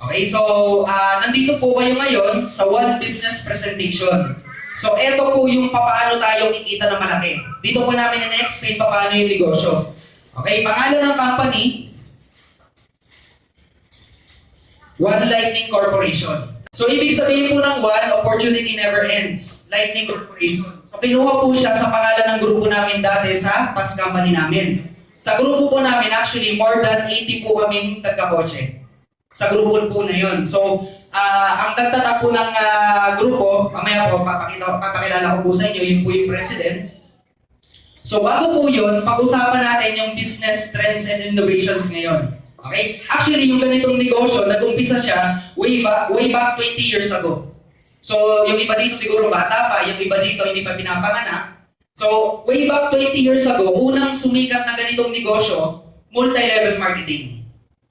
Okay, so nandito po kayo ngayon sa One Business Presentation. So ito po yung paano tayo kikita ng malaki. Dito po namin na-explain paano yung negosyo. Okay, pangalan ng company, One Lightning Corporation. So ibig sabihin po ng One, opportunity never ends. Lightning Corporation. So kinuha po siya sa pangalan ng grupo namin dati sa past company namin. Sa grupo po namin, actually, more than 80 po kaming nagkakotse. Sa grupo po na yun. So, ang nagtatag po ng grupo, mamaya po, papakilala ko po sa inyo, yun po yung president. So, bago po yun, pag-usapan natin yung business trends and innovations ngayon. Okay? Actually, yung ganitong negosyo, nag-umpisa siya way back 20 years ago. So, yung iba dito siguro bata pa, yung iba dito hindi pa pinapanganak. So, way back 20 years ago, unang sumikat na ganitong negosyo, multi-level marketing.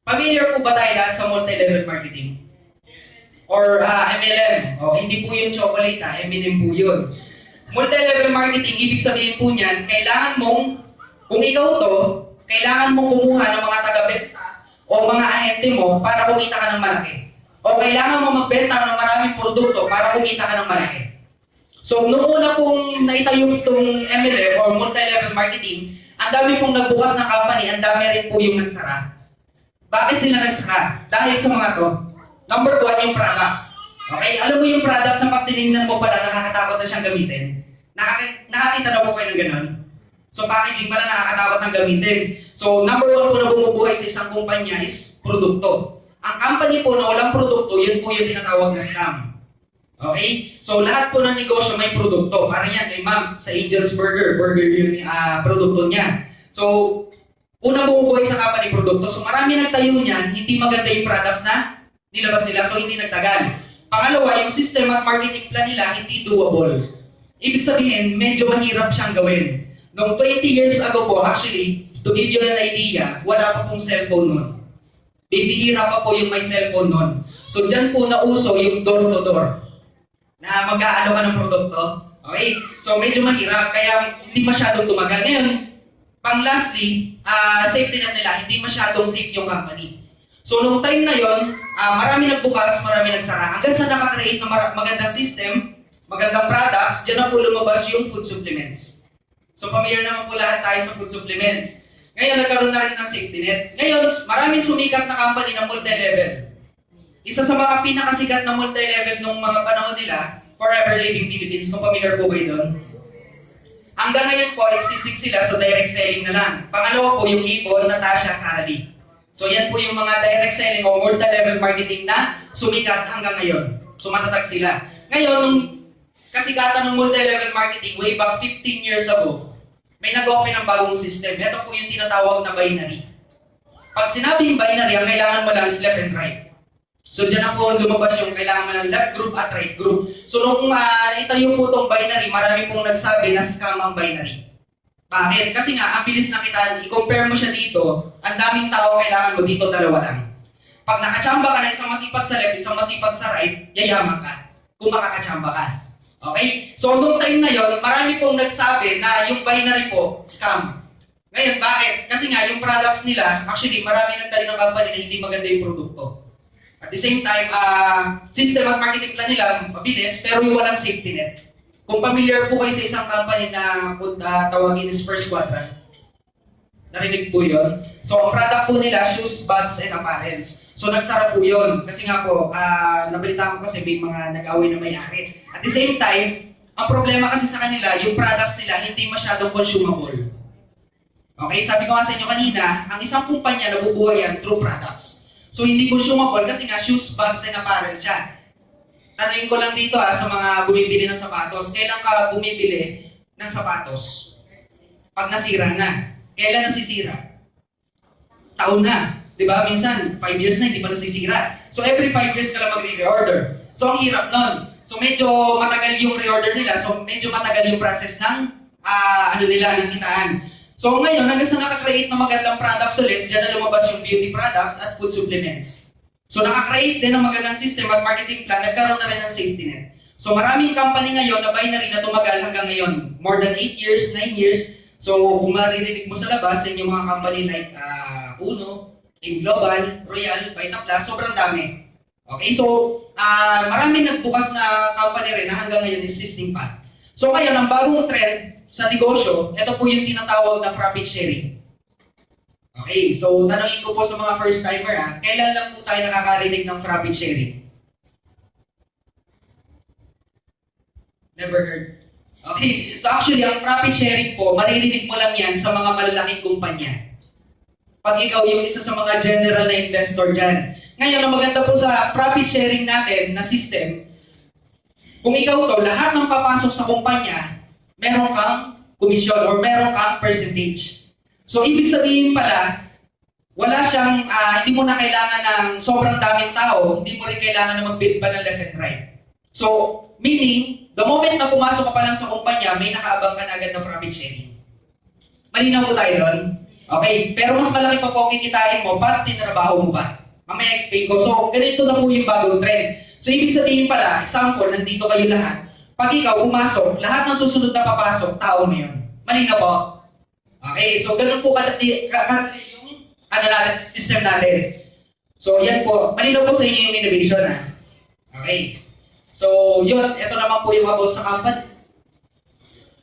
Familiar po ba tayo lahat sa multi-level marketing? Or MLM? O, hindi po yung chocolate, M&M po yun. Multi-level marketing, ibig sabihin po niyan, kailangan mong, kung ikaw to, kailangan mong kumuha ng mga taga-benta o mga ahente mo para kumita ka ng malaki. O kailangan mo magbenta ng maraming produkto para kumita ka ng malaki. So, noong una pong naitayo itong MLM or multi-level marketing, ang dami pong nagbukas ng company, ang dami rin po yung nagsara. Bakit sila nagsara? Dahil sa mga to. Number 1, yung products. Okay? Alam mo yung products na pag tinignan mo pala, nakakatakot na siyang gamitin. Nakakita na po kayo ng ganun? So, packaging pala nakakatakot ng gamitin. So, number 1 po na bumubuhay sa isang kumpanya is produkto. Ang company po na walang produkto, yun po yung tinatawag na scam. Okay? So, lahat po ng negosyo may produkto. Parang yan, kay ma'am, sa Angel's Burger yung produkto niya. So, unang bumubuhay sa company produkto. So, marami nagtayo niyan, hindi maganda yung products na nilabas nila, so hindi nagtagal. Pangalawa, yung system at marketing plan nila, hindi doable. Ibig sabihin, medyo mahirap siyang gawin. Noong 20 years ago po, actually, to give you an idea, wala pa pong cellphone nun. Bibihira pa po yung may cellphone nun. So, dyan po nauso yung door-to-door na mag-aalo ka ng produkto. Okay? So, medyo mahirap, kaya hindi masyadong tumagal. Ngayon, pang-lastly, safety net nila, hindi masyadong safe yung company. So, nung time na yon, marami nagbukas, marami nagsara. Hanggang sa nakakreate ng magandang system, magandang products, dyan na po lumabas yung food supplements. So, familiar naman po lahat tayo sa food supplements. Ngayon, nagkaroon na rin ng safety net. Ngayon, maraming sumikat na company na multi-level. Isa sa mga pinakasikat na multi-level nung mga panahon nila, Forever Living Philippines. Kung familiar po kayo doon? Hanggang ngayon po, nagsisig sila, so direct selling na lang. Pangalawa po, yung Ibon, Natasha, Sally. So yan po yung mga direct selling o multi-level marketing na sumikat hanggang ngayon. So matatag sila. Ngayon, nung kasikatan ng multi-level marketing way back 15 years ago, may nag-open ng bagong system. Ito po yung tinatawag na binary. Pag sinabing binary, ang kailangan mo lang is left and right. So dyan na po lumabas yung kailangan mo ng left group at right group. So nung naitayo po itong binary, marami pong nagsabi na scam ang binary. Bakit? Kasi nga, ang bilis na kita, i-compare mo siya dito, ang daming tao kailangan mo dito, dalawa lang. Pag nakachamba ka na isang masipag sa left, isang masipag sa right, yayaman ka. Kung makakachamba ka. Okay? So nung time na yon, marami pong nagsabi na yung binary po, scam. Ngayon, bakit? Kasi nga, yung products nila, actually, marami nagtali ng company na hindi maganda yung produkto. At the same time, system at marketing plan nila, mabilis, pero yung walang safety net. Kung familiar po kayo sa isang company na tawagin is First Quadrant, narinig po yun. So, ang product po nila, shoes, bags, and apparels. So, nagsara po yun. Kasi nga po, nabalitaan ko kasi may mga nag-away na may-ari. At the same time, ang problema kasi sa kanila, yung products nila hindi masyadong consumable. Okay, sabi ko nga sa inyo kanina, ang isang kumpanya nabubuhay yan through products. So, hindi consumable kasi nga shoes, bags, and apparel siya. Tanungin ko lang dito sa mga bumibili ng sapatos, kailan ka bumibili ng sapatos? Pag nasira na. Kailan nasisira? Taon na. Diba? Minsan, 5 years na, hindi pa nasisira. So, every 5 years ka lang mag-re-order. So, ang hirap nun. So, medyo matagal yung re-order nila. So, medyo matagal yung process ng ng kitaan. So ngayon, hanggang sa nakakreate ng magandang products ulit, dyan na lumabas yung beauty products at food supplements. So nakakreate din ng magandang system at marketing plan, nagkaroon na rin ng safety net. So maraming company ngayon na binary na tumagal hanggang ngayon. More than 8 years, 9 years. So kung maririnig mo sa labas, yung mga company like Uno, Team Global, Royal, Vitaplus, sobrang dami. Okay, so marami nagbukas na company rin na hanggang ngayon existing pa. So ngayon, ang bagong trend sa negosyo, ito po yung tinatawag na profit sharing. Okay, so tanongin ko po sa mga first timer, kailan lang po tayo nakakarinig ng profit sharing? Never heard. Okay, so actually, ang profit sharing po, maririnig mo lang yan sa mga malalaking kumpanya. Pag ikaw yung isa sa mga general na investor dyan. Ngayon, ang maganda po sa profit sharing natin na system, kung ikaw to, lahat ng papasok sa kumpanya, meron kang komisyon or meron kang percentage. So, ibig sabihin pala, wala siyang, hindi mo na kailangan ng sobrang daming tao, hindi mo rin kailangan na mag-build pa ng left and right. So, meaning, the moment na pumasok ka pa lang sa kumpanya, may nakaabang ka na agad ng profit sharing. Malinaw po tayo doon? Okay, pero mas malaki pa po ang kikitain mo pag tinrabaho mo pa. Mamaya explain ko. So, ganito na po yung bagong trend. So, ibig sabihin pala, example, nandito kayo lahat. Pag ikaw pumasok, lahat ng susunod na papasok, tao mo yun. Malinaw po? Okay, so ganun po kadali yung natin, system natin. So, yan po. Malinaw po sa inyo yung innovation, Okay. So, yun. Ito naman po yung about sa company.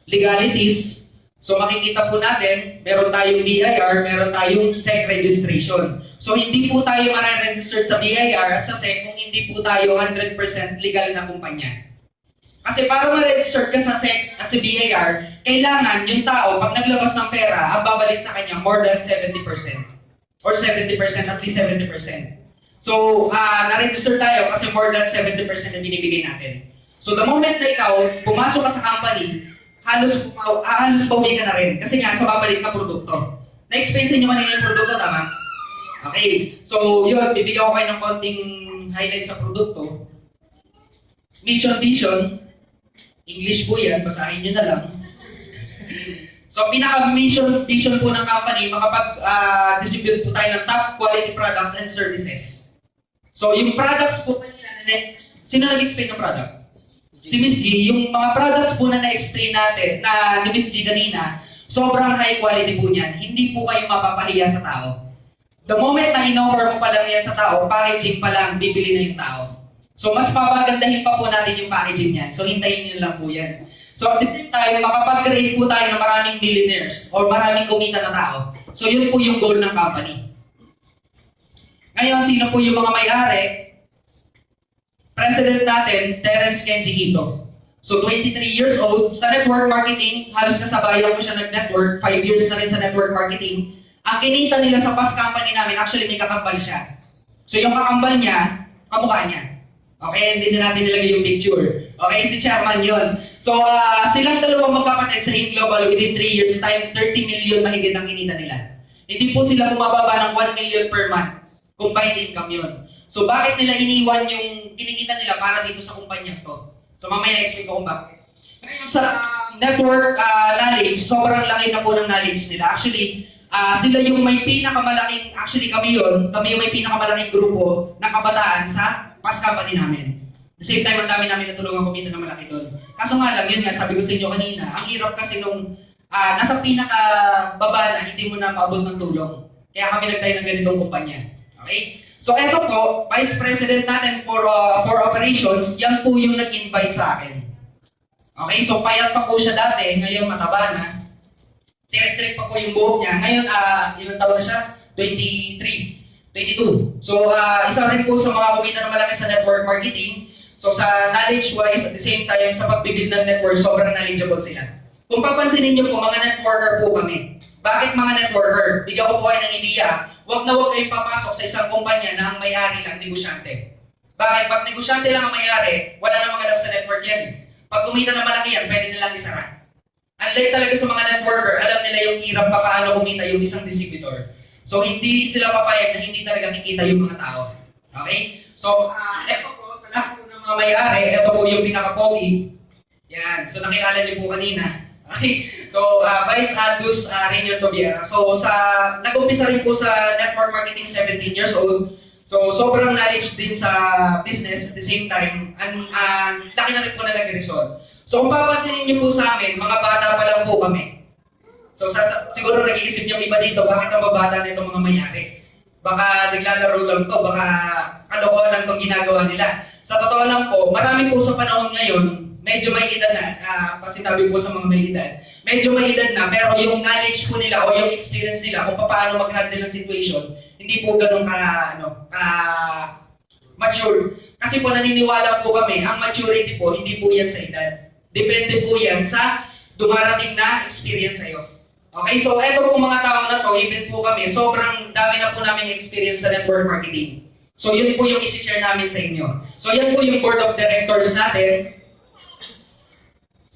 Legalities. So makikita po natin, meron tayong BIR, meron tayong SEC registration. So hindi po tayo ma-register sa BIR at sa SEC kung hindi po tayo 100% legal na kumpanya. Kasi para ma-register ka sa SEC at sa BIR, kailangan yung tao, pag naglabas ng pera, ang babalik sa kanya more than 70%. Or 70%, at least 70%. So, na-register tayo kasi more than 70% na binibigay natin. So the moment na ikaw, pumasok ka sa company, halos pauwi ka na rin. Kasi nga, sa babalik na produkto. Na-explain sa inyo kanina yung produkto, tama? Okay. So, yun, bibigyan ko kayo ng konting highlight sa produkto. Mission, vision. English po yan, basahin nyo na lang. So, pinaka-mission, vision po ng company, makapag-distribute po tayo ng top quality products and services. So, yung products po kanina, sino nag-explain ng product? Si Miss G, yung mga products po na na-explain natin, na ni Miss G kanina, sobrang high quality po niyan. Hindi po kayo mapapahiya sa tao. The moment na in-offer mo pa lang yan sa tao, packaging pa lang, bibili na yung tao. So, mas papagandahin pa po natin yung packaging niyan. So, hintayin niyo lang po yan. So, at the same time, makapag-create po tayo ng maraming millionaires or maraming kumita na tao. So, yun po yung goal ng company. Ngayon, sino po yung mga may-ari? President natin, Terence Kenji Ito. So, 23 years old, sa network marketing, halos kasabayan ko siya nag-network, 5 years na rin sa network marketing. Ang kinita nila sa past company namin, actually may kakambal siya. So, yung kakambal niya, kamukha niya. Okay, hindi na natin nilagay yung picture. Okay, si chairman yun. So, silang dalawang magkapatid sa Global within 3 years time, 30 million mahigit ang kinita nila. Hindi po sila bumababa ng 1 million per month. Combined income yun. So, bakit nila iniwan yung kinikita nila para dito sa kumpanya to? So, mamaya explain ko kung bakit. Ngayon sa network knowledge, sobrang laki na po ng knowledge nila. Actually, sila yung may pinakamalaking, actually kami yung may pinakamalaking grupo ng kabataan sa past company namin. At the same time, ang dami namin natulungan kumita na malaki doon. Kaso nga lang, yun nga, sabi ko sa inyo kanina, ang hirap kasi nung nasa pinakababa na, hindi mo na maabot ng tulong. Kaya kami nagtayo ng ganitong kumpanya. Okay? So, eto po, Vice President natin for operations, yan po yung nag-invite sa akin. Okay, so payat pa po siya dati, ngayon mataba na. Tirik-tirik pa po yung buhok niya. Ngayon, ilang taon na siya? 22. So, isa rin po sa mga kumita na malaki sa network marketing. So, sa knowledge-wise, at the same time, sa pagbibuild ng network, sobrang knowledgeable sila. Kung papansinin niyo po, mga networker po kami. Bakit mga networker? Bigyan ko po kayo ng idea. Huwag na huwag kayong papasok sa isang kumpanya na ang may-ari lang, negosyante. Bakit? Pag negosyante lang ang may-ari, wala namang alam sa network yan. Pag kumita na malaki yan, pwede nilang isara. Unlike talaga sa mga networker, alam nila yung hirap pa paano kumita yung isang distributor. So, hindi sila papayag na hindi talaga kikita yung mga tao. Okay? So, eto po, sa lahat po ng mga may-ari, eto po yung pinaka-pogi. Yan. So, nakilala niyo po kanina. Okay? So, Vice Adus Rainier Tobiera. So, nag-umpisa rin po sa network marketing 17 years old. So, sobrang knowledge din sa business at the same time, laki na rin po na nag-result. So, kung papansinin niyo po sa amin, mga bata pa lang po kami. So, siguro nag-iisip yung iba dito, bakit ang babata na itong mga mayari? Baka naglalaro lang to, baka kalokohan lang itong ginagawa nila. Sa totoo lang po, marami po sa panahon ngayon, medyo may edad na, kasi sabi po sa mga may edad, medyo may edad na, pero yung knowledge po nila o yung experience nila kung paano mag-handle ng situation, hindi po ganun mature. Kasi po naniniwala po kami, ang maturity po, hindi po yan sa edad. Depende po yan sa dumarating na experience sa'yo. Okay, so eto po mga taong na to, even po kami, sobrang dami na po namin experience sa network marketing. So yun po yung isi-share namin sa inyo. So yan po yung board of directors natin.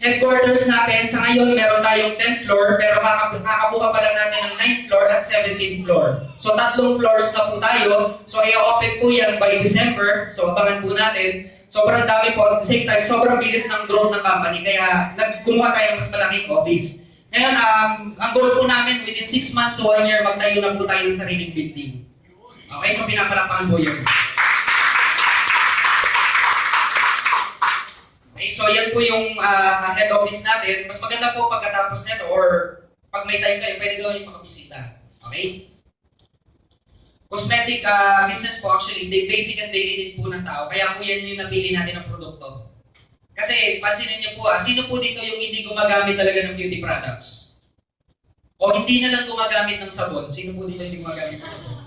Headquarters natin, sa ngayon meron tayong 10th floor, pero kakabuka pa lang natin ng 9th floor at 17th floor. So 3 floors na po tayo. So i-open po yan by December. So abangan po natin. Sobrang dami po. At the same time, sobrang bilis ng growth ng company. Kaya kumuha tayo ng mas malaking office. Ngayon, ang goal po namin, within 6 months to 1 year, magtayo na po tayo ng sariling building. Okay, so pinapalapakan po yun. Okay, so yan po yung head office natin. Mas maganda po pagkatapos nito or pag may time kayo, pwede gawin yung makabisita. Okay? Cosmetic business po actually, basic and daily need po ng tao. Kaya po yan yung napili natin ng produkto. Kasi, pansinin niyo po sino po dito yung hindi gumagamit talaga ng beauty products? O hindi na lang gumagamit ng sabon? Sino po dito hindi gumagamit ng sabon?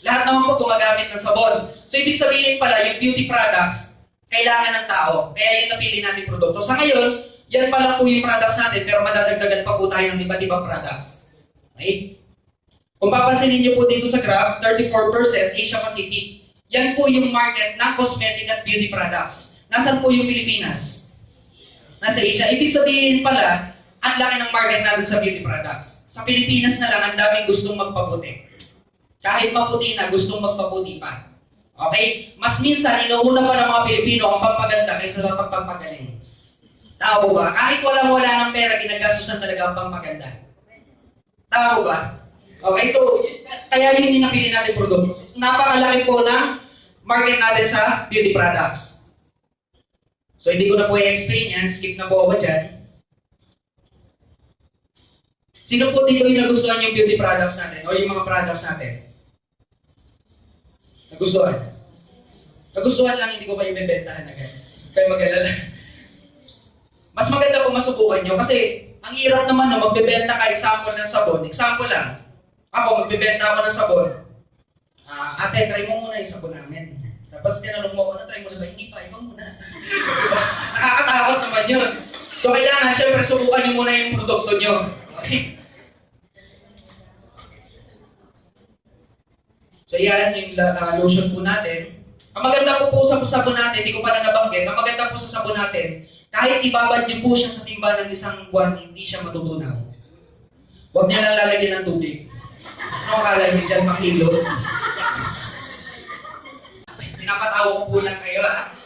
Lahat naman po gumagamit ng sabon. So, ibig sabihin pala, yung beauty products, kailangan ng tao. Kaya yung napili natin produkto. Sa ngayon, yan pala po yung products natin, pero madadagdagan pa po tayo ng iba't ibang products. Okay? Kung papansinin niyo po dito sa graph, 34% Asia Pacific. Yan po yung market ng cosmetic at beauty products. Nasaan po yung Pilipinas? Nasa Asia. Ibig sabihin pala, ang laki ng market natin sa beauty products. Sa Pilipinas na lang, ang daming gustong magpaputi. Kahit maputi na, gustong magpaputi pa. Okay? Mas minsan, inuuna pa ng mga Pilipino ang pampaganda kaysa sa pagpapagaling. Tao ba? Kahit wala ng pera, ginagastusan talaga ang pampaganda. Tao ba? Okay, so, kaya yun yung napili natin produkto. Napakalaki po ng market natin sa beauty products. So, hindi ko na po i-explain yan. Skip na po ako dyan. Sino po dito yung nagustuhan yung beauty products natin o yung mga products natin? Nagustuhan? Nagustuhan lang, hindi ko kayo bebentahan agad. Kaya mag-alala. Mas maganda po masubukan nyo kasi ang hirap naman na magbebenta ka example ng sabon. Example lang. Ako, magbebenta ako ng sabon. Ate, try mo muna yung sabon namin. Tapos tinanong mo ako, try mo na ba? Hindi pa, ikaw muna. Nakakatakot naman yun. So kailangan, syempre, subukan nyo muna yung produkto nyo. Okay? So yan yung lotion po natin. Ang maganda po sa sabon natin, hindi ko pala nabanggit, ang maganda po sa sabon natin, kahit ibabad nyo po siya sa timba ng isang buwan, hindi siya matutunaw. Huwag niya lang lalagyan ng tubig. Ano akala niyo dyan, makilo? Pinapatawa ko po lang kayo.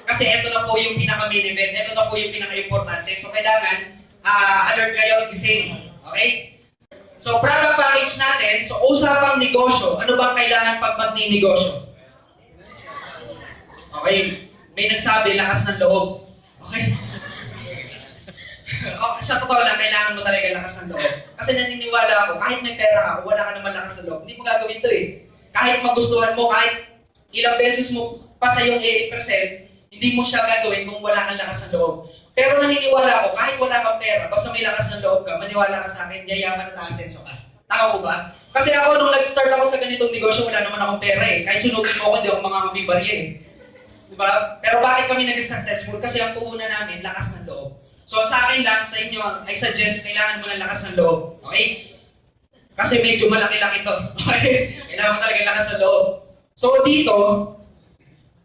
Kasi ito na po yung pinaka-main event. Ito na po yung pinaka-importante. So, kailangan alert kayo gising. Okay? So, product package natin. So, usapang negosyo. Ano bang kailangan pag magni-negosyo? Okay. May nagsabi, lakas ng loob. Okay? Sa totoo lang, kailangan mo talaga lakas ng loob. Kasi naniniwala ako, kahit may pera ka, wala ka naman lakas ng loob, hindi mo gagawin ito eh. Kahit magustuhan mo, kahit ilang beses mo pa sa yung 8%, hindi mo siya gagawin kung wala kang lakas ng loob. Pero naniniwala ako, kahit wala kang pera, basta may lakas ng loob ka, maniwala ka sa akin, yayaman at asenso ka. Tama ko ba? Kasi ako, nung nag-start ako sa ganitong negosyo, wala naman akong pera eh. Kahit sunugin mo ako, hindi ako mga mabibarya eh. Diba? Pero bakit kami naging successful? Kasi ang puhunan namin, lakas ng loob. So sa akin lang, sa inyo, I suggest, kailangan mo ng lakas ng loob. Okay? Kasi medyo malaki-laki to. Okay? Kailangan mo talaga lakas ng loob. So dito,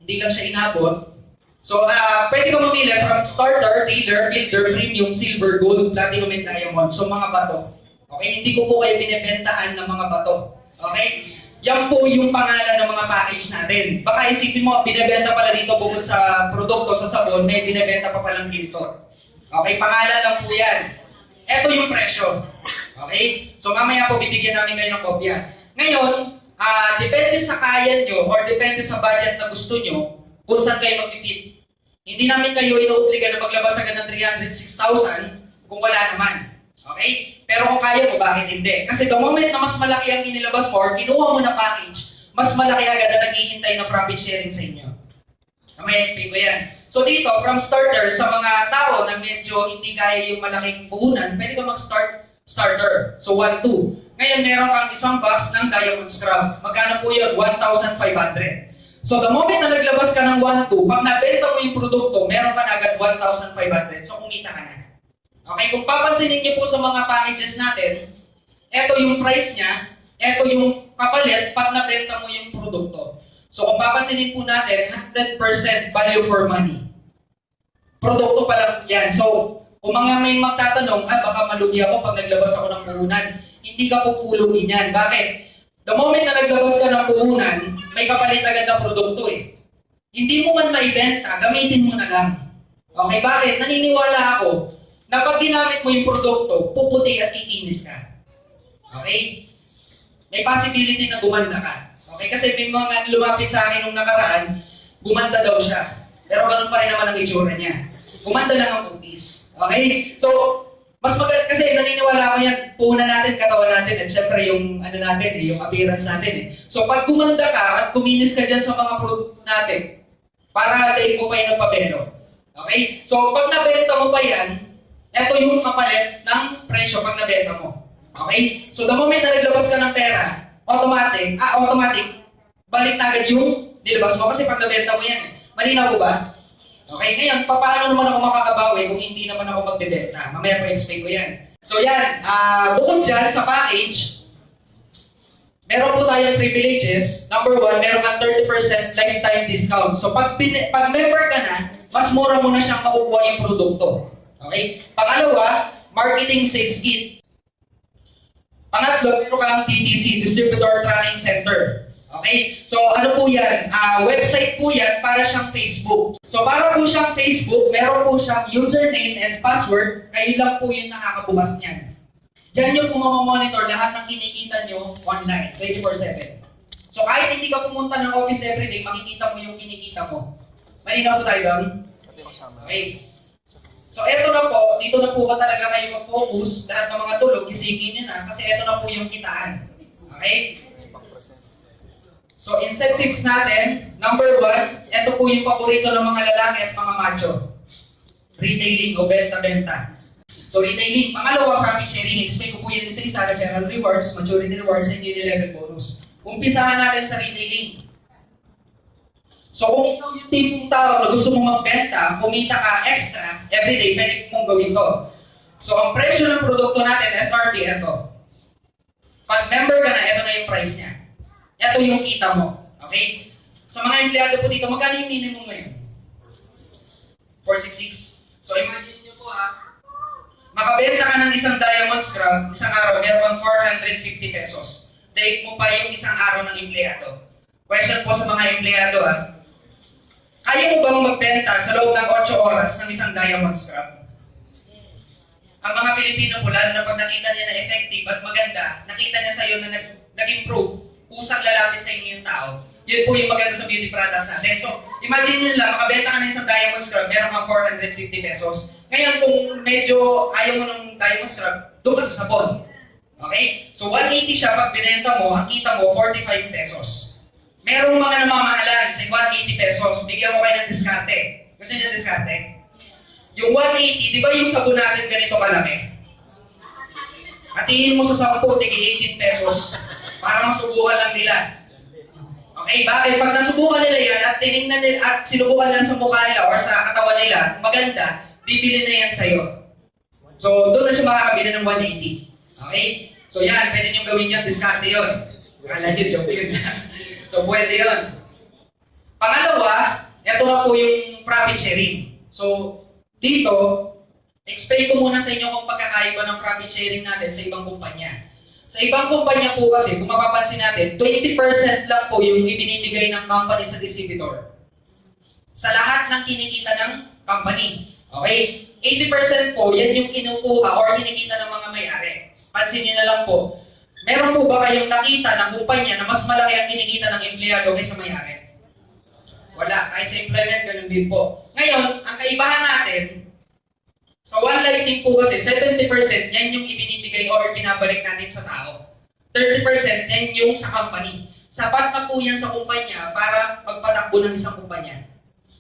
hindi lang siya inabot. So pwede ka mamili from starter, tailor, builder, premium, silver, gold, platinum, and diamond. So mga bato. Okay? Hindi ko po kayo binibentahan ng mga bato. Okay? Yan po yung pangalan ng mga package natin. Baka isipin mo, binibenta pala dito bukod sa produkto, sa sabon, may binibenta pa palang filter. Okay, pangalan lang po yan. Ito yung presyo. Okay? So mamaya po bibigyan namin kayo ng kopya. Ngayon, depende sa kaya nyo or depende sa budget na gusto nyo kung saan kayo mag-fit. Hindi namin kayo inuobliga na maglabas agad ng 306,000 kung wala naman. Okay? Pero kung kaya mo, bakit hindi? Kasi the moment na mas malaki ang inilabas mo or kinuha mo na package, mas malaki agad na naghihintay na profit sharing sa inyo. Mamaya explain ko yan. So dito, from starter, sa mga tao na medyo hindi kaya yung malaking puhunan, pwede ka mag-start starter. So 1, 2. Ngayon, meron kang isang box ng diamond scrub. Magkano po yun? 1,500. So the moment na naglabas ka ng 1, 2, pag nabenta mo yung produkto, meron ka na agad 1,500. So kumita ka na. Okay, kung papansinin niyo po sa mga packages natin, ito yung price niya, ito yung kapalit pag nabenta mo yung produkto. So kung papansinin po natin, 100% value for money. Produkto pa lang yan. So kung mga may magtatanong, baka malugi ako pag naglabas ako ng puhunan, hindi ka pupulugin yan. Bakit? The moment na naglabas ka ng puhunan, may kapalit agad na produkto eh. Hindi mo man maibenta, gamitin mo na lang. Okay, bakit? Naniniwala ako na pag ginamit mo yung produkto, puputi at kikinis ka. Okay? May possibility na gumanda ka. Okay? Kasi may mga lumapit sa akin nung nakaraan, gumanda daw siya. Pero ganun pa rin naman ang itsura niya. Gumanda lang ang kutis. Okay? So, mas maganda kasi naniniwala ako yan, puhunan natin, katawan natin, at syempre yung ano natin, yung appearance natin. So, pag gumanda ka at kuminis ka dyan sa mga produkto natin, para daig mo pa yun ng pabelo. Okay? So, pag nabenta mo pa yan, ito yung kapalit ng presyo pag nabenta mo. Okay? So, the moment na naglabas ka ng pera, automatic, balik na agad yung nilabas mo kasi pag nabenta mo yan. Malinaw ko ba? Okay, ngayon, paano naman ako makakabawi kung hindi naman ako magbebenta? Mamaya po explain ko yan. So yan, bukod dyan sa package, meron po tayong privileges. Number 1, meron kang 30% lifetime discount. So pag member ka na, mas mura mo na siyang makukuha yung produkto. Okay? Pangalawa, marketing sales kit. Pangatlo, meron kang TTC, Distributor Tracking Center. Okay? So, ano po yan? Website po yan para siyang Facebook. So, para po siyang Facebook, meron po siyang username and password. Kayo lang po yung nakakabukas niyan. Diyan yung monitor lahat ng kinikita nyo online, 24/7. So, kahit hindi ka pumunta ng office everyday, makikita mo yung kinikita mo. Malinaw po tayo doon? Okay. So, eto na po, dito na po ba talaga kayo mag-focus, lahat ng mga tulog, isingin nyo na, kasi eto na po yung kitaan. Okay? So, incentives natin, number 1, eto po yung paborito ng mga lalaki at mga macho. Retailing o benta-benta. So, retailing. Pangalawa, profit sharing. Explain ko po yan isa-isa, referral rewards, maturity rewards, and yearly level bonus. Umpisahan natin sa retailing. So, kung ikaw yung tipong tao na gusto mong magbenta, kumita ka extra, everyday, pwede mong gawin to. So, ang presyo ng produkto natin, SRP, ito. Pag member ka na, ito na yung price niya. Ito yung kita mo. Okay? Sa mga empleyado po dito, magkano yung minimum ngayon? 466. So, imagine nyo po makabenta ka ng isang diamond scrub, isang araw, meron kang 450 pesos. Dahil mo pa yung isang araw ng empleyado. Question po sa mga empleyado kaya mo bang magbenta sa loob ng 8 oras ng isang diamond scrub? Ang mga Pilipino po, lalo na pag nakita niya na effective at maganda, nakita niya sa iyo na nag-improve, usang lalapit sa inyo yung tao. Yun po yung maganda sa beauty products natin. So, imagine nyo lang, makabenta ka na isang diamond scrub, meron kang 450 pesos. Ngayon, kung medyo ayaw mo ng diamond scrub, doon ka sa sabon. Okay? So, 180 siya, pag binenta mo, ang kita mo, 45 pesos. Merong mga namamahalan sa 180 pesos, bigyan mo kayo ng diskarte. Gusto niyo ng diskarte? Yung 180, di ba yung sabon natin ganito kalaki? Hatiin mo sa 10, tigi 18 pesos para masubukan lang nila. Okay, bakit? Pag nasubukan nila yan at tinignan nila at sinubukan nila sa mukha nila or sa katawan nila, maganda, bibili na yan sa'yo. So, doon na siya makakabili ng 180. Okay? So yan, pwede nyo gawin yan, diskarte yun. Akala nyo, joke yun. So, pwede yun. Pangalawa, ito na po yung profit sharing. So, dito, explain ko muna sa inyo kung pagkakaiba ng profit sharing natin sa ibang kumpanya. Sa ibang kumpanya po kasi, kung mapapansin natin, 20% lang po yung ibinibigay ng company sa distributor. Sa lahat ng kinikita ng company. Okay? 80% po, yan yung kinukuha or kinikita ng mga may-ari. Pansin niyo na lang po. Meron po ba kayong nakita ng kumpanya na mas malaki ang kinikita ng empleyado kaysa may-ari? Wala. Kahit sa employment, ganun din po. Ngayon, ang kaibahan natin, sa One Lightning po kasi, 70% yan yung ibinibigay or pinabalik natin sa tao. 30% yan yung sa company. sapat na po yan sa kumpanya para magpatakbo ng isang kumpanya.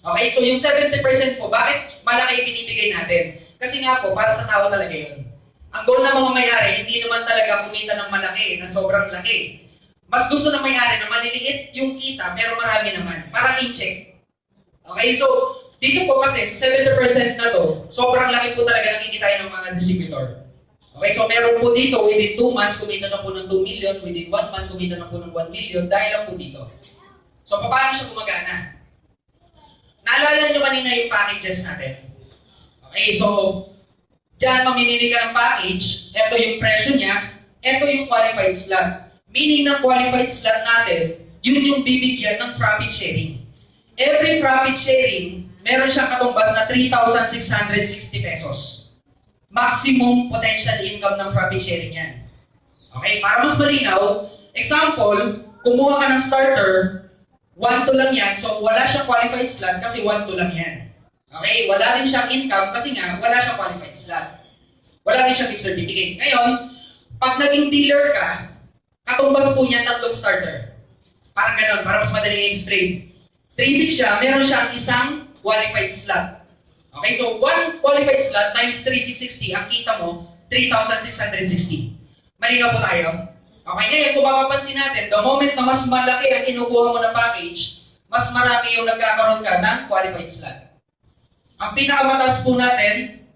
Okay, so yung 70% po, bakit malaki binibigay natin? Kasi nga po, para sa tao talaga yun. Ang goal ng mga may-ari, hindi naman talaga kumita ng malaki, na sobrang laki. Mas gusto ng may-ari na maliliit yung kita, pero marami naman. Parang in-check. Okay, so dito po kasi, sa 70% na to, sobrang laki po talaga nakikita ng mga distributor. Okay, so meron po dito, within 2 months, kumita na po ng 2 million, within 1 month, kumita na po ng 1 million, dahil lang po dito. So, paano siya gumagana? Naalala nyo kanina yung packages natin. Okay, so, dyan, mamimili ka ng package, ito yung presyo niya, ito yung qualified slot. Meaning ng qualified slot natin, yun yung bibigyan ng profit sharing. Every profit sharing, meron siyang katumbas na 3,660 pesos. Maximum potential income ng profit sharing yan. Okay, para mas malinaw, example, kumuha ka ng starter, 1 to lang yan, so wala siyang qualified slot kasi 1 to lang yan. Okay, wala rin siyang income kasi nga wala siyang qualified slot. Wala rin siyang gift certificate. Ngayon, pag naging dealer ka, katumbas po niya 3 starter. Parang gano'n, para mas madaling i-explain. 3.6 siya, meron siyang isang qualified slot. Okay, so 1 qualified slot times 3,660, ang kita mo, 3,660. Malinaw po tayo? Okay, ngayon, kung mapapansin natin, the moment na mas malaki ang kinukuha mo na package, mas marami yung nagkakaroon ka ng qualified slot. Ang pinakamataas po natin,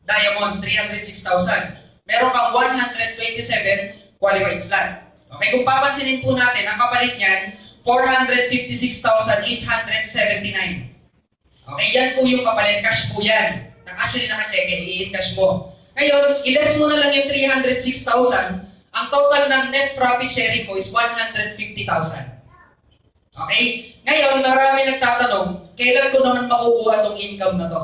Diamond, 306,000. Meron kang 127 qualified slot. Okay, kung papansinin po natin, ang kapalit niyan, 456,879. Okay, yan po yung kapalit, cash po yan. Actually, naka-check, i-cash mo. Ngayon, i-less mo na lang yung 306,000, ang total ng net profit sharing ko is 150,000. Okay? Ngayon, marami nagtatanong, kailan ko naman makukuha itong income na to?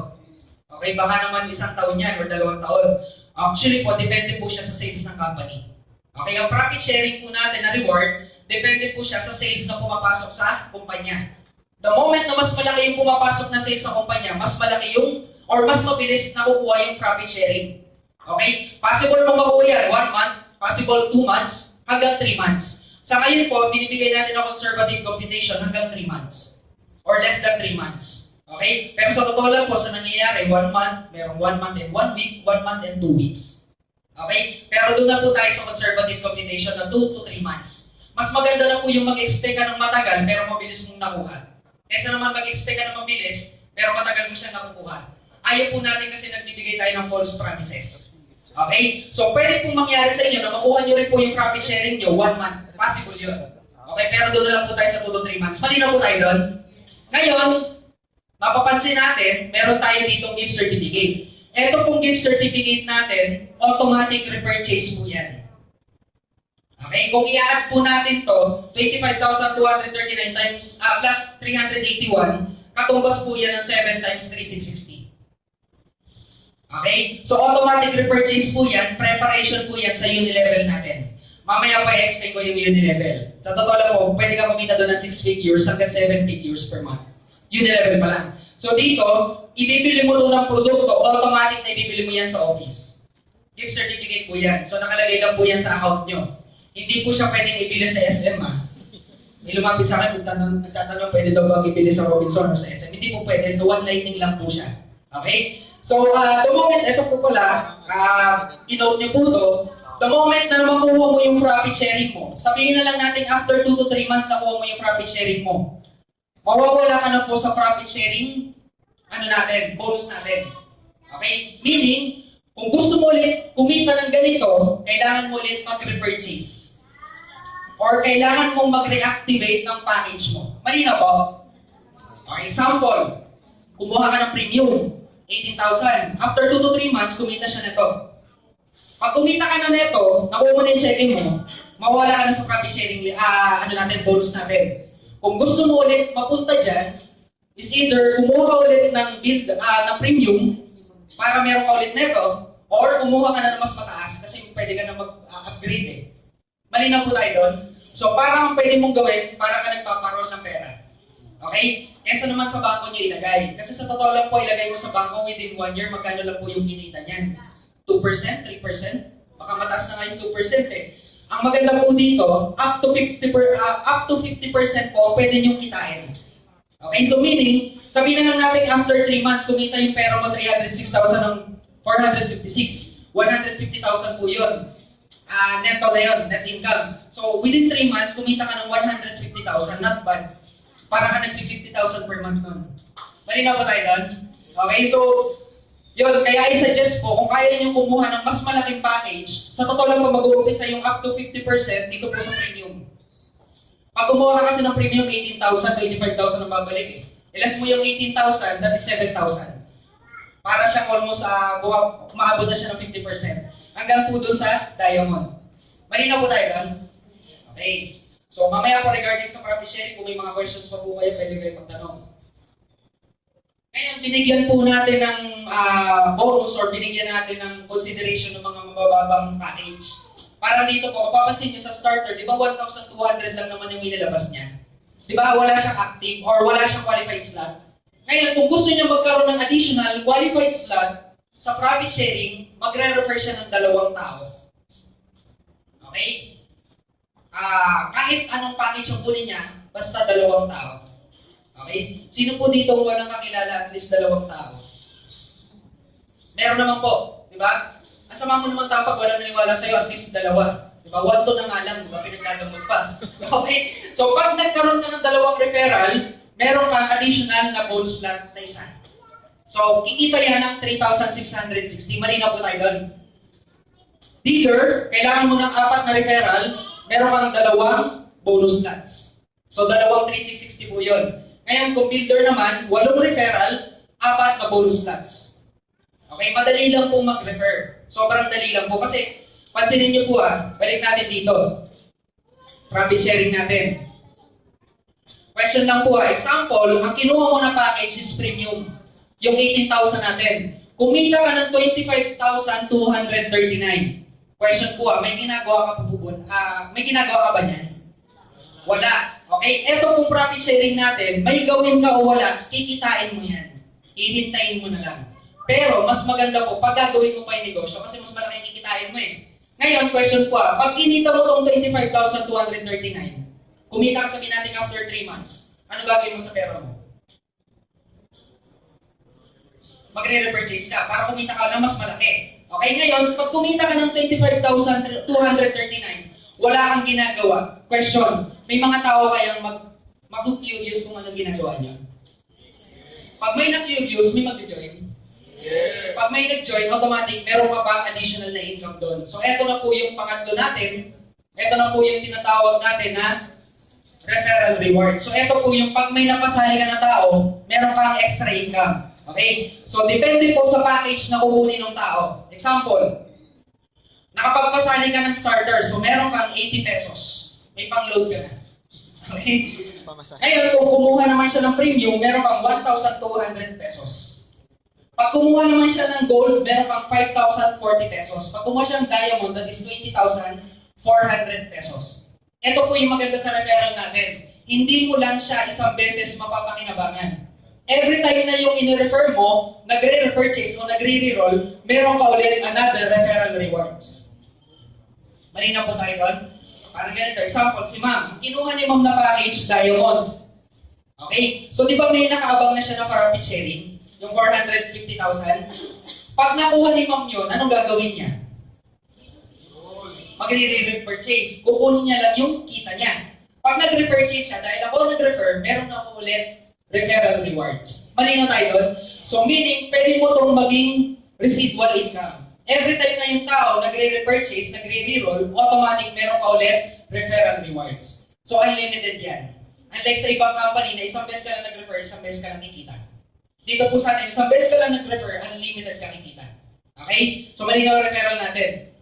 Okay, baka naman 1 taon yan or 2 taon. Actually po, depende po siya sa sales ng company. Okay, ang profit sharing po natin na reward, depende po siya sa sales na pumapasok sa kumpanya. The moment na mas malaki yung pumapasok na sales sa kumpanya, mas malaki yung, or mas mabilis na kukuha yung profit sharing. Okay? Possible mong makuha yan 1 month, possible 2 months, hanggang 3 months. Sa ngayon po, binibigay natin ang conservative computation hanggang 3 months. Or less than 3 months. Okay? Pero sa totoo lang po, sa nangyayari, 1 month, merong 1 month and 1 week, 1 month and 2 weeks. Okay? Pero doon na po tayo sa conservative computation na 2 to 3 months. Mas maganda na po yung mag-expect ka ng matagal, pero mabilis mong nakuha. Kesa naman mag-expect ka ng mabilis, pero matagal mo siyang nakukuha. Ayaw po natin kasi nagbibigay tayo ng false promises. Okay? So, pwede pong mangyari sa inyo na makuha nyo rin po yung profit sharing nyo 1 month. Possible yun. Okay? Pero doon na lang po tayo sa 2 to 3 months. Malinaw po tayo doon. Ngayon, mapapansin natin, meron tayo ditong gift certificate. Ito pong gift certificate natin, automatic repurchase po yan. Okay? Kung i-add po natin to, 25,239 times, plus 381, katumbas po yan ng 7 times 3,660. Okay? So, automatic repurchase po yan, preparation po yan sa uni-level natin. Mamaya pa i-explain ko yung uni-level. Sa totoo lang po, pwede ka kumita doon ng 6 figures hanggang 7 figures per month. Uni-level pa lang. So, dito, ibibili mo doon ng produkto, automatic na ibibili mo yan sa office. Gift certificate po yan. So, nakalagay lang po yan sa account nyo. Hindi po siya pwedeng ibili sa SM, ha? May lumapit sa akin, nagtatanong, pwede daw bang ibili sa Robinson o sa SM? Hindi po pwede. So, one lightning lang po siya. Okay? So, the moment, ito po pala, i-note niyo po to, the moment na makuha mo yung profit sharing mo, sabihin na lang natin after 2 to 3 months nakuha mo yung profit sharing mo, mawawala ka na po sa profit sharing, bonus natin. Okay? Meaning, kung gusto mo ulit kumita ng ganito, kailangan mo ulit mag-repurchase. Or kailangan mong mag-reactivate ng package mo. Malinaw po? Okay, example, kumuha ka ng premium, 18,000. After 2 to 3 months, kumita siya nito. Pag kumita ka na nito, nakuha mo na yung checking mo, mawala ka na sa profit sharing, bonus natin. Kung gusto mo ulit mapunta dyan, is either kumuha ka ulit ng premium para meron ka ulit nito, or kumuha ka na ng mas mataas kasi pwede ka na mag-upgrade eh. Malinaw po tayo doon. So parang pwede mong gawin para ka nagpaparol ng pera. Okay? Kesa naman sa bangko nyo ilagay. Kasi sa totoo lang po, ilagay mo sa bangko within 1 year, magkano lang po yung kinita niyan? 2%? 3%? Baka mataas na nga yung 2% eh. ang maganda po dito, up to 50% po, pwede niyong kitain. Okay, so meaning, sabihin na lang natin after 3 months, kumita yung pera mo 306,000 ng 456. 150,000 po yun. Netto na yun, net income. So, within 3 months, kumita ka ng 150,000, not bad. Para ka nag-50,000 per month nun. Malinaw ba tayo doon? Okay, so, yun, kaya i-suggest ko, kung kaya niyo kumuha ng mas malaking package, sa totoo lang pa mag-uumpisa yung up to 50% dito po sa premium. Pag kumuha ka kasi ng premium, 18,000 to 85,000 ang babalik eh. Ilas mo yung 18,000, that is 7,000. Para siya almost, umaabot na siya ng 50%. Hanggang po dun sa diamond. Malinaw po tayo doon? Okay. So, mamaya po regarding sa profit sharing, kung may mga questions pa po kayo, pwede kayo magtanong. Ngayon, binigyan po natin ng bonus or binigyan natin ng consideration ng mga mabababang package. Para dito po, mapapansin nyo sa starter, di ba 1,200 lang naman yung inilabas niya? Di ba wala siyang active or wala siyang qualified slot? Ngayon, kung gusto niya magkaroon ng additional qualified slot sa profit sharing, magre-refer siya ng 2 tao. Okay? Kahit anong package yung kunin niya, basta 2 tao. Okay? Sino po dito walang kakilala at least 2 tao? Meron naman po, di ba? Asama mo naman tao pag walang naniwala sa'yo at least 2. Di ba? 1 to na nga lang, di ba? Pinagkagamot pa. Okay? So, pag nagkaroon ka ng 2 referral, meron kang additional na bonus slot na isa. So, kikita yan ng 3,660. Malinaw po tayo doon. Leader, kailangan mo ng 4 na referral, meron kang 2 bonus slots. So, 2 3,660 po yun. Ngayon, kung builder naman, 8 referral, 4 na bonus slots. Okay, madali lang po mag-refer. Sobrang dali lang po. Kasi, pansinin nyo po balik natin dito. Profit sharing natin. Question lang po example, ang kinuha mo na package is premium. Yung 18,000 natin. Kumita ka ng 25,239. Question po may ginagawa ka pa po may ginagawa ka ba niyan? Wala. Okay? Ito pong profit sharing natin, may gawin ka o wala, kikitain mo yan. Hihintayin mo na lang. Pero, mas maganda po, pag gagawin mo pa yung negosyo, kasi mas malaki yung kikitain mo eh. Ngayon, question po pag kinita mo itong 25,239, kumita ka sabihin natin after 3 months, ano gagawin mo sa pera mo? Magre-repurchase ka para kumita ka na mas malaki. Okay, ngayon, pag kumita ka ng 25,239, wala kang ginagawa. Question, may mga tao kayang mag-curious kung anong ginagawa niya? Pag may na-curious, may mag-join? Yes. Pag may nag-join, automatic, meron ka pa additional na income doon. So, eto na po yung pangatlo natin. Eto na po yung tinatawag natin na referral reward. So, eto po yung pag may napasali ka na tao, meron kang extra income. Okay? So, depende po sa package na kukunin ng tao. Example, nakapagpasali ka ng starter, so meron kang 80 pesos. May pang-load ka na. Okay? Ngayon, kung kumuha naman siya ng premium, meron kang 1,200 pesos. Pag kumuha naman siya ng gold, meron kang 5,040 pesos. Pag kumuha siya ng diamond, that is 20,400 pesos. Ito po yung maganda sa referral natin. Hindi mo lang siya isang beses mapapakinabangan. Every time na yung in-refer mo, nagre-repurchase o nagre-reroll, meron ka ulit another referral rewards. Malinaw po tayo doon? Parang ganito. Example, si ma'am. Kinuha ni ma'am na package diamond. Okay? So, di ba may nakaabang na siya na profit sharing? Yung 450,000? Pag nakuha ni ma'am yun, anong gagawin niya? Magre-repurchase. Kukunin niya lang yung kita niya. Pag nag-repurchase siya, dahil ako nag-refer, meron na ako ulit referral rewards. Malinaw tayo doon? So, meaning, pwede mo itong maging residual income. Every time na yung tao nagre-repurchase, nagre-reroll, automatic meron ka ulit referral rewards. So, unlimited yan. Unlike sa ibang company na isang beses ka lang nag-refer, isang beses ka lang kikita. Dito po sa atin, isang beses ka lang nag-refer, unlimited ka kikita. Okay? So, malinaw ang referral natin.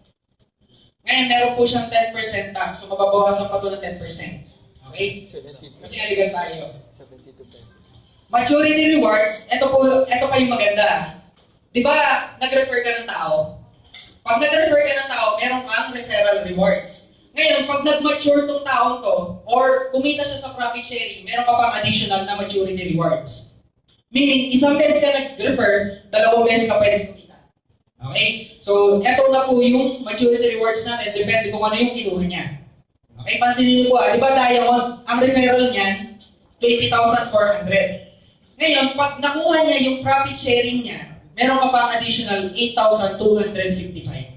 Ngayon, meron po siyang 10% tax. So, mababawasan pa ito ng 10%. Okay? 72. Kasi aligan tayo. 72 pesos. Maturity rewards, ito pa yung maganda. Di ba, nag-refer ka ng tao? Pag nag-refer ka ng tao, meron kang referral rewards. Ngayon, pag nag-mature tong taong to, or kumita siya sa profit sharing, meron ka pang additional na maturity rewards. Meaning, isang beses ka nag-refer, 2 beses ka pwede kumita. Okay? So, eto na po yung maturity rewards natin. Depende kung ano yung kinuha niya. Okay? Pansinin niyo po, di ba diamond, ang referral niyan, 20,400. Ngayon, pag nakuha niya yung profit sharing niya, meron ka pang additional 8,255.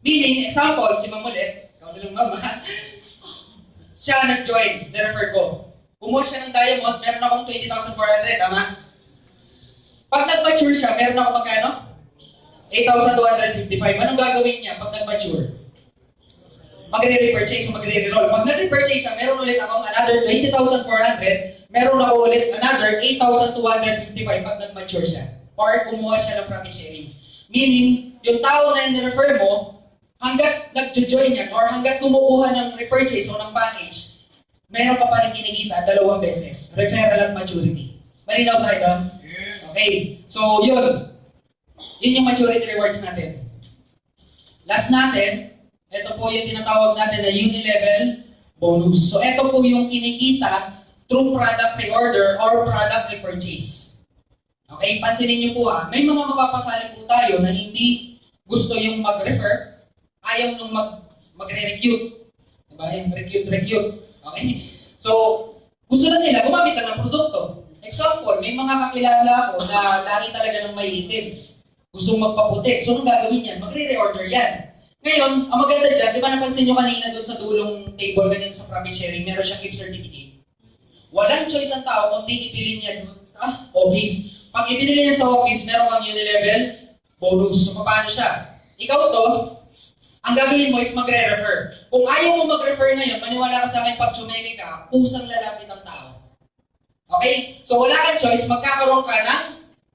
Meaning, example, si Ma'am ulit, ikaw na lang mama, siya nag-join, na-refer ko. Kumuha siya ng diamond, meron akong 20,400, tama? Pag nag-mature siya, meron ako magkano? 8,255. Anong gagawin niya pag nag-mature? Magre-repurchase o magre-reroll. Pag nag-repurchase siya, meron ulit akong another 20,400, meron ako ulit another 8,255 pag nag-mature siya. Or kumuha siya ng profit sharing. Meaning, yung tao na in-refer mo, hanggat nag-join yan or hanggat kumukuha ng repurchase o ng package, meron pa pa rin kinikita 2 beses. Referral at maturity. Malinaw tayo doon? Yes. Okay. So, yun. Yun yung maturity rewards natin. Last natin, ito po yung tinatawag natin na uni-level bonus. So, ito po yung kinikita through product pre-order or product repurchase. Okay? Pansinin niyo po may mga mapapasali po tayo na hindi gusto yung mag-refer, ayaw nung magre-recute. Diba? Yung recute. Okay? So, gusto na nila, gumamit ka ng produkto. Example, may mga kakilala ako na lagi talaga ng maiitim. Gustong magpaputi. So, anong gagawin yan? Magre-reorder yan. Ngayon, ang maganda dyan, di ba napansin nyo kanina doon sa dulong table, ganyan sa profit sharing, meron siyang gift certificate. Walang choice ang tao kung di ipili niya doon sa office. Pag ibinili niya sa office, meron kang uni-level bonus. So, paano siya? Ikaw to, ang gagawin mo is magre-refer. Kung ayaw mo mag-refer ngayon, maniwala ka sa akin, pag tsumeme ka, pusang lalapit ang tao. Okay? So, wala kang choice, magkakaroon ka ng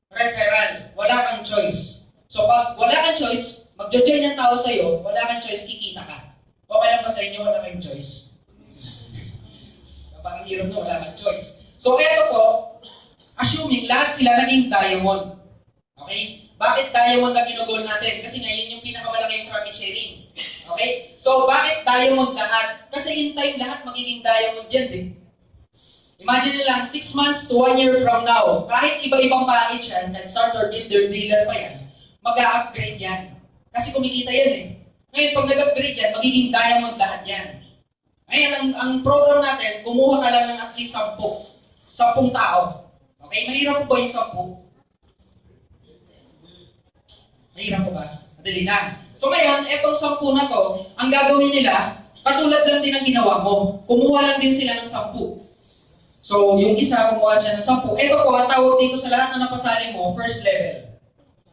referral. Wala kang choice. So, pag wala kang choice, magjo-join ang tao sa'yo, wala kang choice, kikita ka. Okay lang ba sa inyo, wala kang choice? Parang hirap na, wala kang choice. So, eto po, assuming lahat sila naging diamond. Okay? Bakit diamond na ginugol natin? Kasi ngayon yung pinakamalaking profit sharing. Okay? So, bakit diamond lahat? Kasi in time lahat magiging diamond yan, eh. Imagine nyo lang, 6 months to 1 year from now, kahit iba-ibang package yan, and starter, builder, dealer pa yan, mag-a-upgrade yan. Kasi kumikita yan, eh. Ngayon, pag nag-upgrade yan, magiging diamond lahat yan. Ngayon, ang program natin, kumuha ka lang ng at least 10 tao. Okay? Mahirap po ba yung 10? Mahirap po ba? Madali lang. So ngayon, etong 10 na to, ang gagawin nila, katulad lang din ang ginawa mo. Kumuha lang din sila ng 10. So, yung isa, kumuha siya ng 10. Ito po, ang tawag dito sa lahat na napasali mo, first level.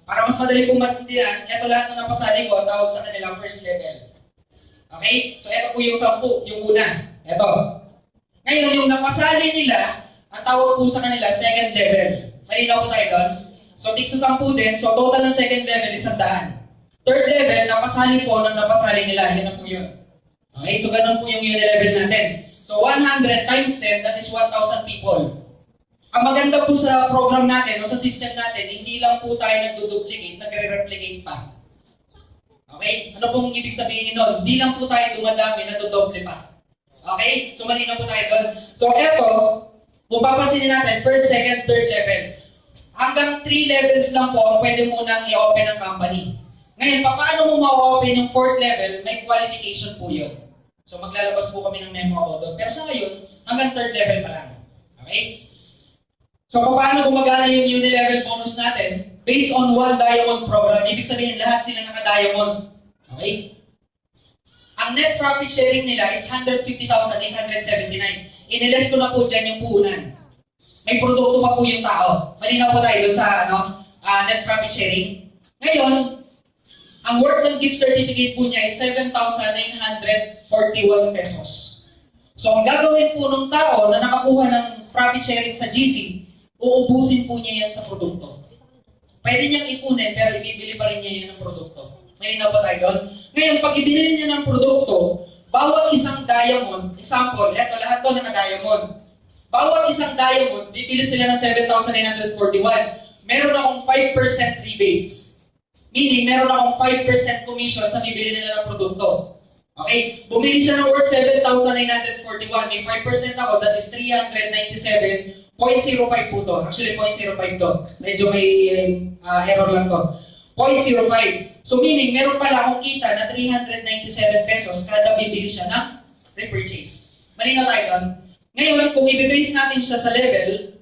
Para mas madali pong maintindihan, ito lahat na napasali ko, ang tawag sa kanila, first level. Okay? So, ito po yung 10, yung una. Ito. Ngayon, yung napasali nila, ang tawag po sa kanila, second level. Malinaw po tayo doon. So, tig sa 10 din. So, total ng second level is 100. Third level, napasali po ng napasali nila. Yan na po yun. Okay? So, ganun po yung level natin. So, 100 times 10, that is 1,000 people. Ang maganda po sa program natin o sa system natin, hindi lang po tayo nagduduplicate, nagre-replicate pa. Okay? Ano pong ibig sabihin nun? Hindi lang po tayo dumadami, nagdodoble pa. Okay? So, malinaw po tayo doon. So, eto, kung papansinin natin, first, second, third level. Hanggang 3 levels lang po ang pwede mo nang i-open ang company. Ngayon, paano mo ma-open yung 4th level? May qualification po yun. So, maglalabas po kami ng memo ako doon. Pero sa ngayon, hanggang 3rd level pa lang. Okay? So, paano gumagana yung uni-level bonus natin? Based on 1 diamond program. Ibig sabihin, lahat sila naka-diamond. Okay? Ang net profit sharing nila is 150,879. Iniles ko na po dyan yung puhunan. May produkto pa po yung tao. Malinaw po tayo doon sa net profit sharing. Ngayon, ang worth ng gift certificate po niya is 7,941 pesos. So, ang gagawin po ng tao na nakakuha ng profit sharing sa GC, uubusin po niya yan sa produkto. Pwede niyang ipunin, pero ibibili pa rin niya yan ng produkto. May na ba tayo doon? Ngayon, pag ibili niya ng produkto, bawat isang diamond, example, eto lahat to naka-diamond. Bawat isang diamond, bibili sila ng 7,941. Meron akong 5% rebates. Meaning, meron akong 5% commission sa bibili nila ng produkto. Okay? Bumili siya ng worth 7,941. May 5% ako, that is 397.05 po to. Actually, 0.05 to. Medyo may error lang to. 0.05. So meaning, meron pala akong kita na 397 pesos kada bibili siya ng repurchase. Malinaw tayo doon? Ngayon, kung i-base natin siya sa level,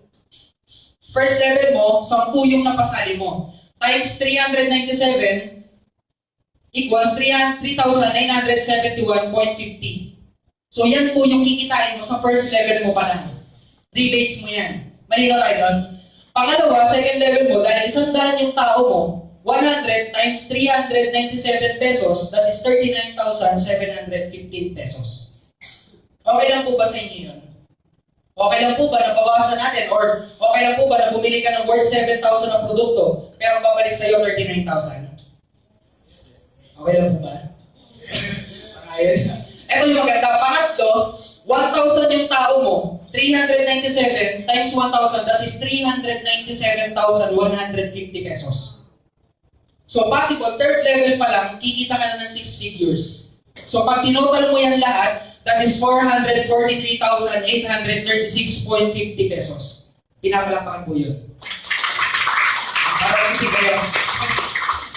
first level mo, 10 yung napasali mo. Times 397 equals 3,971.50. So yan po yung kikitain mo sa first level mo pa lang. Rebates mo yan. Malinaw tayo doon? Pangalawa, second level mo, dahil 100 yung tao mo, 100 times 397 pesos, that is 39,715 pesos. Okay lang po ba sa inyo yun? Okay lang po ba na bawasan natin? Or okay lang po ba na bumili ka ng worth 7,000 na produkto, pero babalik sa'yo 39,000? Okay lang po ba? Ayun. Ito yung maganda. Pangatlo, 1,000 yung tao mo, 397 times 1,000, that is 397,150 pesos. So possible, third level pa lang, kikita ka na ng 6 figures. So pag tinotal mo yan lahat, that is 443,836.50 pesos. Pinapalapakan po yun. Para kasi kayo.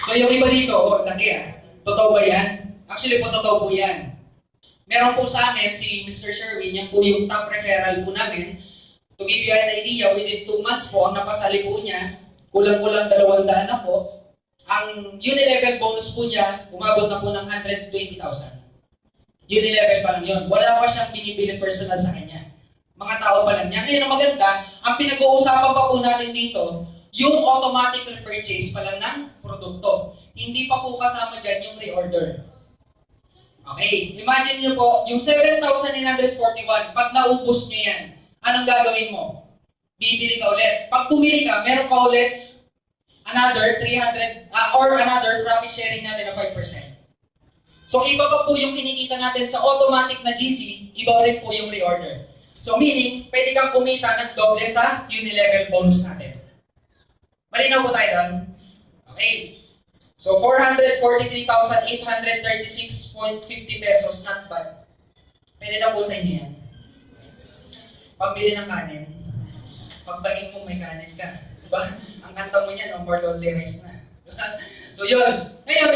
So yung iba dito, laki totoo ba yan? Actually po, totoo po yan. Meron po sa amin, si Mr. Sherwin, yan po yung top referral po namin. To give you an idea, within 2 months po, ang napasali po niya, kulang-kulang 200 na po. Ang Unilevel bonus po niya, umabot na po ng 120,000. Unilevel pa lang yun. Wala pa siyang binibili personal sa kanya. Mga tao pa lang niya. Ngayon ang maganda, ang pinag-uusapan pa po natin dito, yung automatic repurchase pa lang ng produkto. Hindi pa po kasama dyan yung reorder. Okay, imagine nyo po, yung 7,941, pag naubos nyo yan, anong gagawin mo? Bibili ka ulit. Pag pumili ka, meron ka ulit another 300 or another profit sharing natin na 5%. So iba pa po yung kinikita natin sa automatic na GC, iba rin po yung reorder. So meaning, pwede kang kumita ng doble sa Unilevel bonus natin. Malinaw po tayo doon? Okay. So 443,836.50 pesos, not bad. Pwede na po sa inyo yan. Pambili ng kanin. Pagbahin mo may kanin ka. Diba? Ang kanta mo niyan, no more lonely rice na. So yun. Ngayon,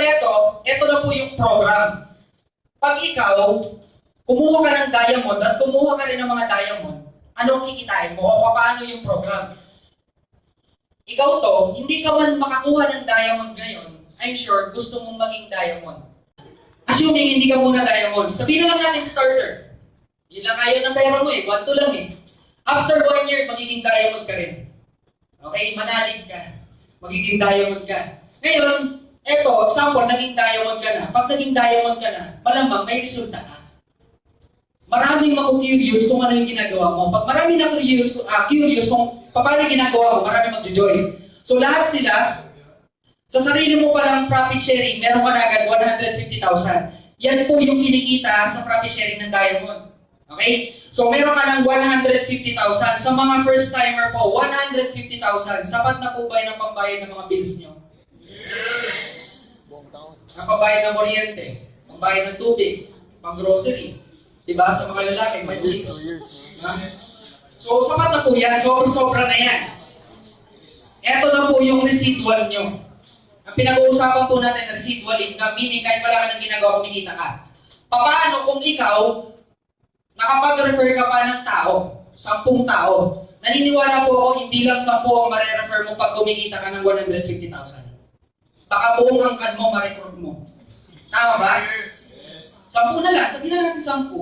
ito na po yung program. Pag ikaw, kumuha ka ng diamond at kumuha ka rin ng mga diamond, ano ang kikitain mo o paano yung program? Ikaw to, hindi ka man makakuha ng diamond ngayon, I'm sure gusto mong maging diamond. Assuming hindi ka muna diamond, sabihin na lang natin starter. Yun lang kaya ng pera mo 1 to lang After 1 year, magiging diamond ka rin. Okay, manalig ka. Magiging diamond ka. Ngayon, eto, example, naging diamond ka na. Pag naging diamond ka na, malamang may resulta ka. Maraming maku-curious kung ano yung ginagawa mo. Pag maraming na-curious kung paano yung ginagawa mo, maraming mag-join. So lahat sila, sa sarili mo palang profit sharing, meron ka na agad 150,000. Yan po yung kinikita sa profit sharing ng diamond. Okay? So meron ka ng 150,000. Sa mga first timer po, 150,000. Sapat na po ba yung pambayad ng mga bills nyo? Yes! Ang pambayad ng kuryente, pambayad ng tubig, pang grocery. Diba? Sa mga lalaki, may jeans. So sapat na po yan. Sobra na yan. Ito na po yung residual nyo. Ang pinag-uusapan po natin, residual income, meaning kahit wala ka ng ginagawa, kumikita ka. Paano kung ikaw, nakapag-refer ka pa ng tao, 10 tao, naniniwala po ako, hindi lang 10 ang mare-refer mo pag kumikita ka ng 150,000. Baka buong angkan mo, ma-record mo. Tama ba? 10 na lang, sabihin na natin 10.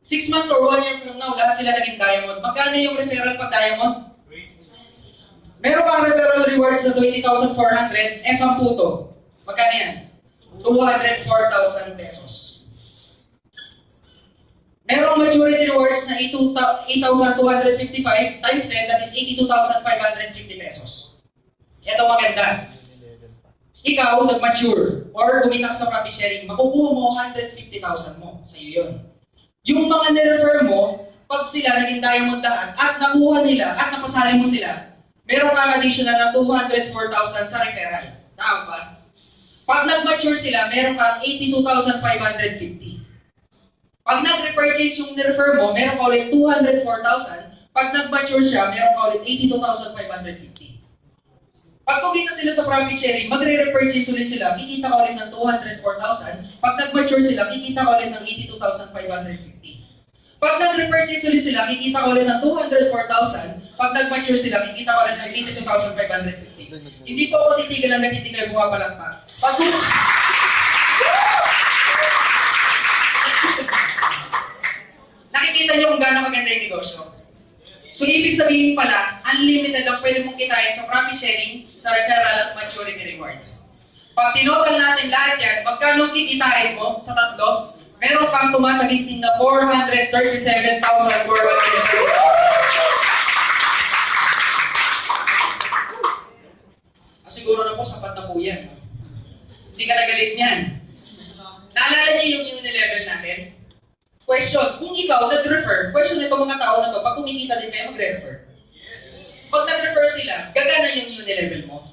6 months or 1 year from now, lahat sila naging diamond. Magkano yung referral pag diamond? Meron kang referral rewards na 20,400, 10 to. Magkano yan? 204,000 pesos. Merong maturity rewards na 8,255 times 10, that is 82,550 pesos. Ito maganda. Ikaw, nag-mature, or kumita sa profit sharing, makukuha mo 150,000 mo. Sa iyo yun. Yung mga nirefer mo, pag sila naging diamond lahat, at nakuha nila, at napasali mo sila, meron kang additional na 204,000 sa referral. Tama ba? Pag nag-mature sila, meron kang 82,550. Pag nag-repurchase yung nirefer mo, meron ka ulit 204,000. Pag nag-mature siya, meron ka ulit 82,550. Pag kumita sila sa profit sharing, magre-repurchase ulit sila, kikita ka ulit ng 204,000. Pag nag-mature sila, kikita ka ulit ng 82,550. Pag nag-repurchase ulit sila, kikita ka ulit ng 204,000. Pag nag-mature sila, kikita ka ulit ng 82,550. Hindi po ako titigil ang nagtitigil, bumapalakpak. Pag nakikita niyo kung gaano maganda yung negosyo. So, ibig sabihin pala, unlimited ang pwede mong kitain sa profit sharing, sa referral at maturity rewards. Pag tinotal natin lahat yan, magkano kikitain mo sa tatlo? Meron kang tumatagiting na 437,400. Siguro na po, sapat na po yan. Hindi ka nagalit niyan. Naalala niyo yung level natin? Question, kung ikaw nag-refer, question nito mga tao na to, pag kumikita din kayo, mag-refer. Pag nag-refer sila, gagana yung level mo.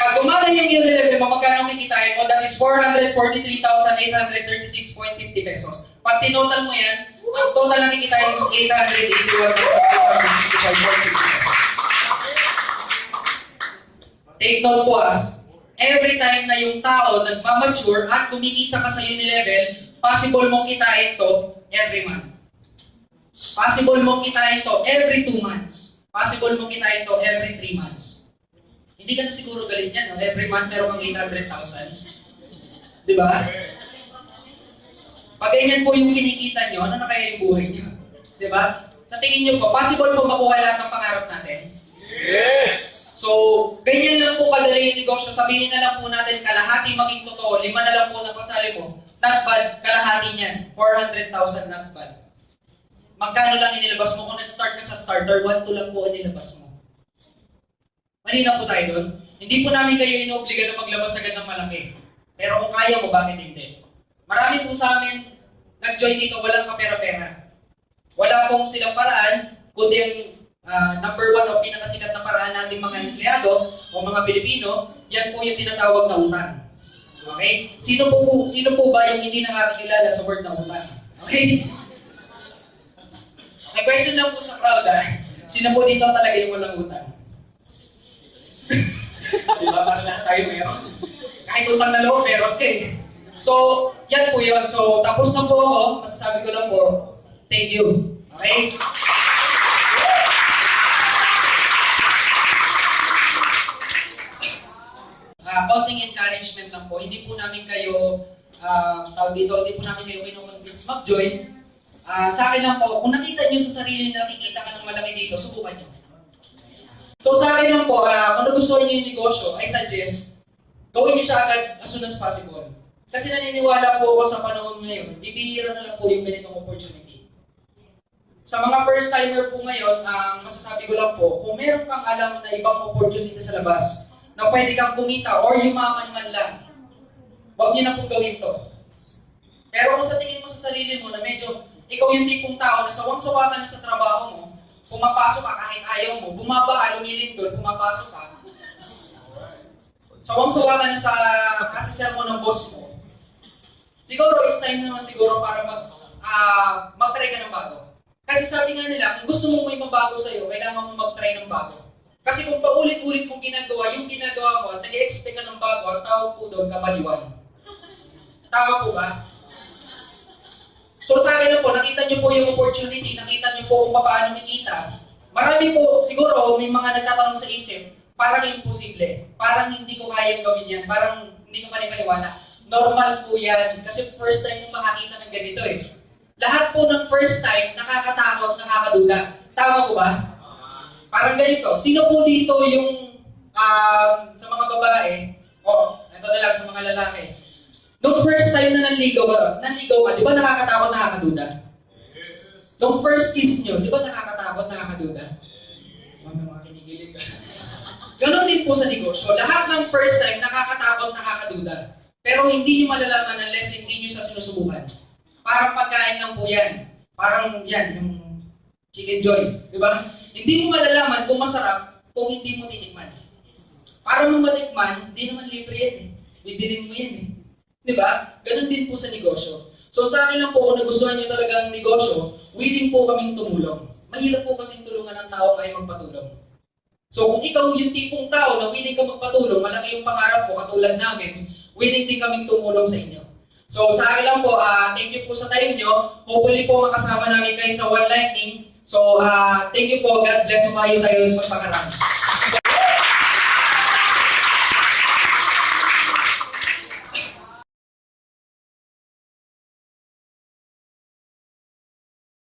Pag gumana yung level mo, magkano kikitain mo, that is 443,836.50 pesos. Pag tinotal mo yan, ang total na kikitain mo is 881,665.50 pesos. Take note po every time na yung tao nagmamature at kumikita ka sa level, possible mong kitain to every month. Possible mong kitain to every 2 months. Possible mong kitain to every 3 months. Hindi ka na siguro galit yan, no? Every month meron kang 800,000. Di ba? Pag ganyan po yung kinikita nyo, ano na kaya yung buhay nyo? Di ba? Sa tingin nyo po, possible po makuha lahat ng pangarap natin? Yes! So, ganyan lang po kadali yung negosyo. Sabihin na lang po natin, kalahati maging totoo, 5 na lang po na pasali mo. Not bad, kalahati niyan. 400,000 not bad. Magkano lang inilabas mo? Kung nag-start ka sa starter, 1-2 lang po inilabas mo. Malinaw po tayo doon. Hindi po namin kayo inobliga na maglabas agad ng malaki. Pero kung kaya mo, bakit hindi? Marami po sa amin nag-join dito, walang kapera-pera. Wala pong silang paraan, kundi yung number 1 o pinakasikat na paraan nating mga empleyado o mga Pilipino, yan po yung tinatawag na utang. Okay? Sino po ba yung hindi nakakilala sa word na utang? Okay? May question lang po sa crowd, Sino po dito talaga yung walang utang? Diba? Parang lahat tayo meron. Kahit utang na loob, meron okay. So, yan po yun. So, tapos na po ako. Masasabi ko lang po, thank you. Okay? Konting encouragement lang po. Hindi po namin kayo, hindi po namin kayo kinukonvince mag-join. Sa akin lang po, kung nakita nyo sa sarili na nakikita ka ng malaki dito, subukan nyo. So sa akin lang po, kung nagustuhan nyo yung negosyo, I suggest, gawin nyo siya agad as soon as possible. Kasi naniniwala po ako sa panahon ngayon, bibihira na lang po yung ganitong opportunity. Sa mga first-timer po ngayon, masasabi ko lang po, kung meron kang alam na ibang opportunity sa labas, na pwede kang kumita or yumaman man lang, huwag niyo na pong gawin to. Pero kung sa tingin mo sa sarili mo na medyo ikaw yung tipong tao na sawang-sawa ka na sa trabaho mo, pumapasok ka kahit ayaw mo, bumaba ka, lumilindol, pumapasok ka, sawang-sawa ka na sa kasisel mo ng boss mo, siguro it's time naman siguro para mag-try ka ng bago. Kasi sabi nga nila, kung gusto mong may mabago sa'yo, kailangan mo mag-try ng bago. Kasi kung paulit-ulit mong ginagawa, yung ginagawa mo at nag-expect ka ng bago, ang tawag po doon, kabaliwan. Tama po ba? So sa akin po, nakita niyo po yung opportunity, nakita niyo po kung paano makita. Marami po, siguro, may mga nagtatanong sa isip, parang imposible. Parang hindi ko kayang gawin yan. Parang hindi ko panipaniwala. Normal po yan. Kasi first time mo makakita ng ganito eh. Lahat po ng first time, nakakatakot, nakakaduda. Tama po ba? Parang ganito. Sino po dito yung sa mga babae, ito na lang sa mga lalaki. Nung first time na nanligaw ka, di ba nakakatakot, nakakaduda? Nung first kiss nyo, di ba nakakatakot, nakakaduda? Mga kinigilig ka. Ganon din po sa negosyo. Lahat ng first time, nakakatakot, nakakaduda. Pero hindi nyo malalaman unless hindi nyo sa sinusubukan. Parang pagkain lang po yan. Parang yan, yung chicken joy. Di ba? Hindi mo malalaman kung masarap kung hindi mo tinikman. Para mo matikman, hindi naman libre yan eh. Bibilin mo yan eh. Di ba? Ganon din po sa negosyo. So sa akin lang po, kung nagustuhan nyo talagang negosyo, willing po kaming tumulong. Mahirap po kasing tulungan ng tao kayo magpatulong. So kung ikaw yung tipong tao na willing ka magpatulong, malaki yung pangarap ko, katulad namin, willing din kaming tumulong sa inyo. So sa akin lang po, thank you po sa time nyo. Hopefully po makasama namin kayo sa One Lightning. So thank you po. God bless. Umayo tayo sa pagkarami.